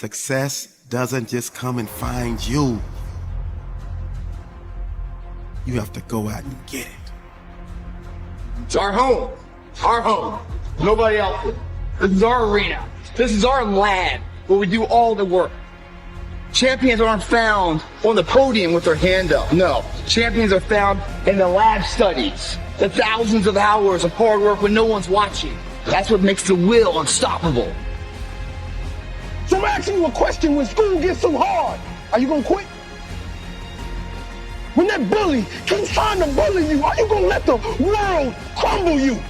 Success doesn't just come and find you. You have to go out and get it. It's our home. Our home. Nobody else. This is our arena. This is our land where we do all the work. Champions aren't found on the podium with their hand up. No. Champions are found in the lab studies. The thousands of hours of hard work when no one's watching. That's what makes the will unstoppable. So I'm asking you a question. When school gets so hard, are you gonna quit? When that bully keeps trying to bully you, are you gonna let the world crumble you?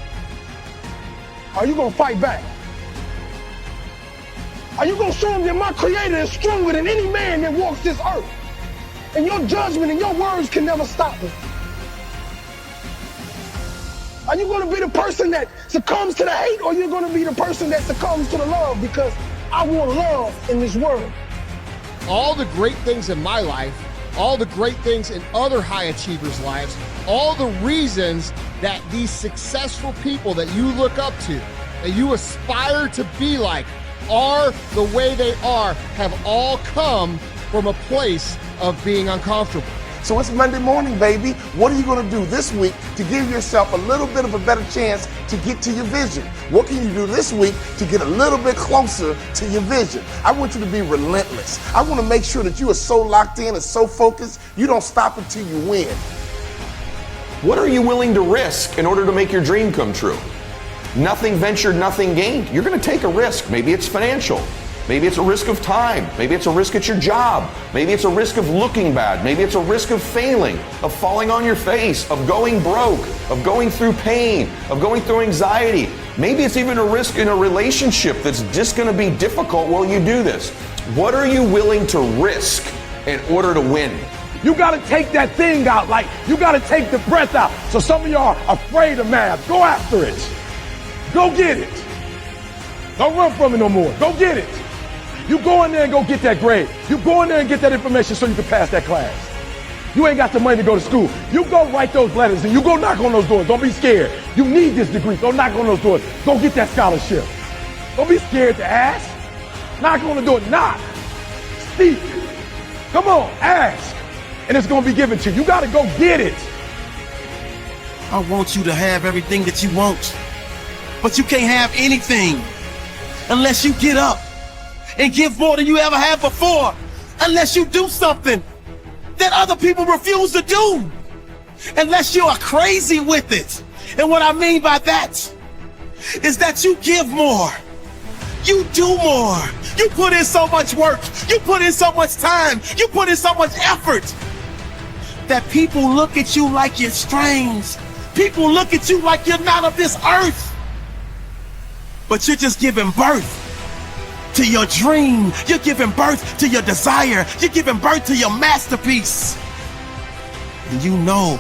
Are you gonna fight back? Are you gonna show them that my creator is stronger than any man that walks this earth? And your judgment and your words can never stop me. Are you gonna be the person that succumbs to the hate, or are you gonna be the person that succumbs to the love? Because I want love in this world. All the great things in my life, all the great things in other high achievers' lives, all the reasons that these successful people that you look up to, that you aspire to be like, are the way they are, have all come from a place of being uncomfortable. So it's Monday morning, baby. What are you going to do this week to give yourself a little bit of a better chance to get to your vision? What can you do this week to get a little bit closer to your vision? I want you to be relentless. I want to make sure that you are so locked in and so focused, you don't stop until you win. What are you willing to risk in order to make your dream come true? Nothing ventured, nothing gained. You're going to take a risk. Maybe it's financial. Maybe it's a risk of time. Maybe it's a risk at your job. Maybe it's a risk of looking bad. Maybe it's a risk of failing, of falling on your face, of going broke, of going through pain, of going through anxiety. Maybe it's even a risk in a relationship that's just going to be difficult while you do this. What are you willing to risk in order to win? You got to take that thing out, like you got to take the breath out. So some of y'all are afraid of math. Go after it. Go get it. Don't run from it no more. Go get it. You go in there and go get that grade. You go in there and get that information so you can pass that class. You ain't got the money to go to school. You go write those letters and you go knock on those doors. Don't be scared. You need this degree. Go knock on those doors. Go get that scholarship. Don't be scared to ask. Knock on the door. Knock. Speak. Come on, ask. And it's going to be given to you. You got to go get it. I want you to have everything that you want. But you can't have anything unless you get up and give more than you ever have before. Unless you do something that other people refuse to do. Unless you are crazy with it. And what I mean by that is that you give more. You do more. You put in so much work. You put in so much time. You put in so much effort that people look at you like you're strange. People look at you like you're not of this earth. But you're just giving birth to your dream. You're giving birth to your desire. You're giving birth to your masterpiece. And you know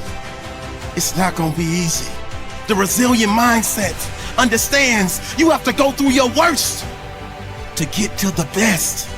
it's not gonna be easy. The resilient mindset understands you have to go through your worst to get to the best.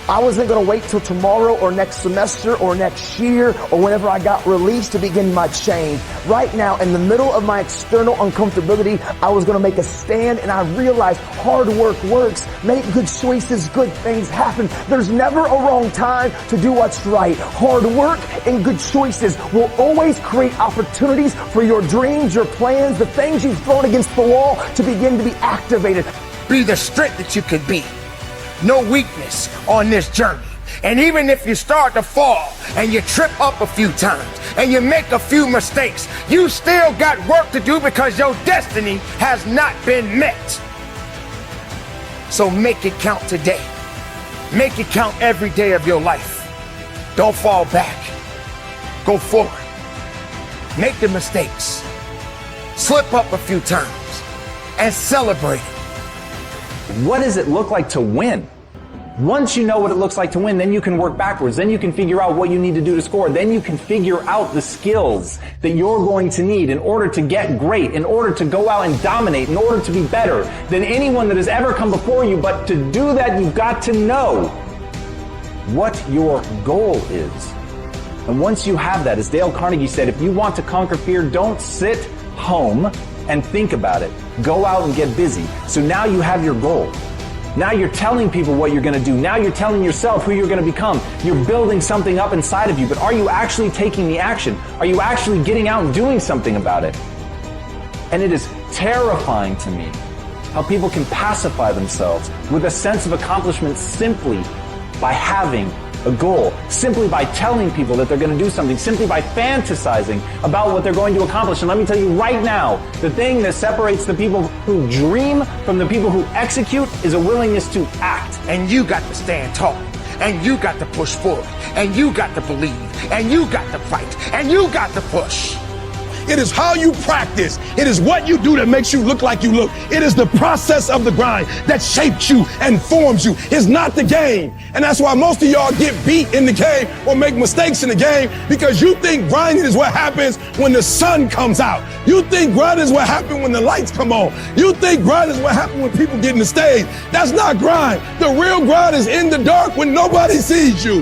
I wasn't going to wait till tomorrow or next semester or next year or whenever I got released to begin my change. Right now, in the middle of my external uncomfortability, I was going to make a stand, and I realized hard work works. Make good choices, good things happen. There's never a wrong time to do what's right. Hard work and good choices will always create opportunities for your dreams, your plans, the things you've thrown against the wall to begin to be activated. Be the strength that you could be. No weakness on this journey. And even if you start to fall and you trip up a few times and you make a few mistakes, you still got work to do because your destiny has not been met. So make it count today. Make it count every day of your life. Don't fall back. Go forward. Make the mistakes. Slip up a few times and celebrate it. What does it look like to win? Once you know what it looks like to win, then you can work backwards. Then you can figure out what you need to do to score. Then you can figure out the skills that you're going to need in order to get great, in order to go out and dominate, in order to be better than anyone that has ever come before you. But to do that, you've got to know what your goal is. And once you have that, as Dale Carnegie said, if you want to conquer fear, don't sit home and think about it. Go out and get busy. So now you have your goal. Now you're telling people what you're going to do. Now you're telling yourself who you're going to become. You're building something up inside of you, but are you actually taking the action? Are you actually getting out and doing something about it? And it is terrifying to me how people can pacify themselves with a sense of accomplishment simply by having a goal, simply by telling people that they're going to do something, simply by fantasizing about what they're going to accomplish. And let me tell you right now, the thing that separates the people who dream from the people who execute is a willingness to act. And you got to stand tall. And you got to push forward. And you got to believe. And you got to fight. And you got to push. It is how you practice. It is what you do that makes you look like you look. It is the process of the grind that shapes you and forms you. It's not the game. And that's why most of y'all get beat in the game or make mistakes in the game, because you think grinding is what happens when the sun comes out. You think grinding is what happens when the lights come on. You think grinding is what happens when people get in the stage. That's not grind. The real grind is in the dark when nobody sees you.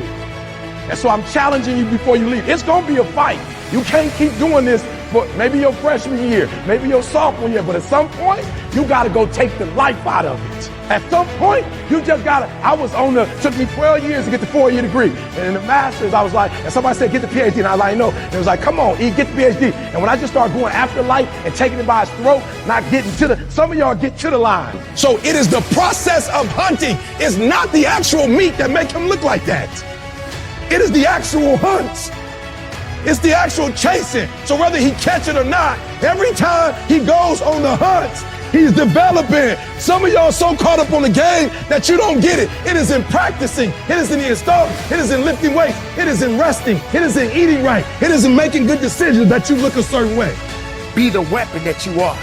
And so I'm challenging you before you leave. It's going to be a fight. You can't keep doing this for maybe your freshman year, maybe your sophomore year, but at some point, you got to go take the life out of it. At some point, you just got to, took me 12 years to get the 4-year degree. And in the master's, I was like, and somebody said, get the PhD. And I was like, no. And it was like, come on, E, get the PhD. And when I just started going after life and taking it by its throat, not getting to some of y'all get to the line. So it is the process of hunting. It's not the actual meat that make him look like that. It is the actual hunts. It's the actual chasing. So whether he catch it or not, every time he goes on the hunts, he's developing. Some of y'all so caught up on the game that you don't get it. It is in practicing. It is in the install. It is in lifting weights. It is in resting. It is in eating right. It is in making good decisions that you look a certain way. Be the weapon that you are.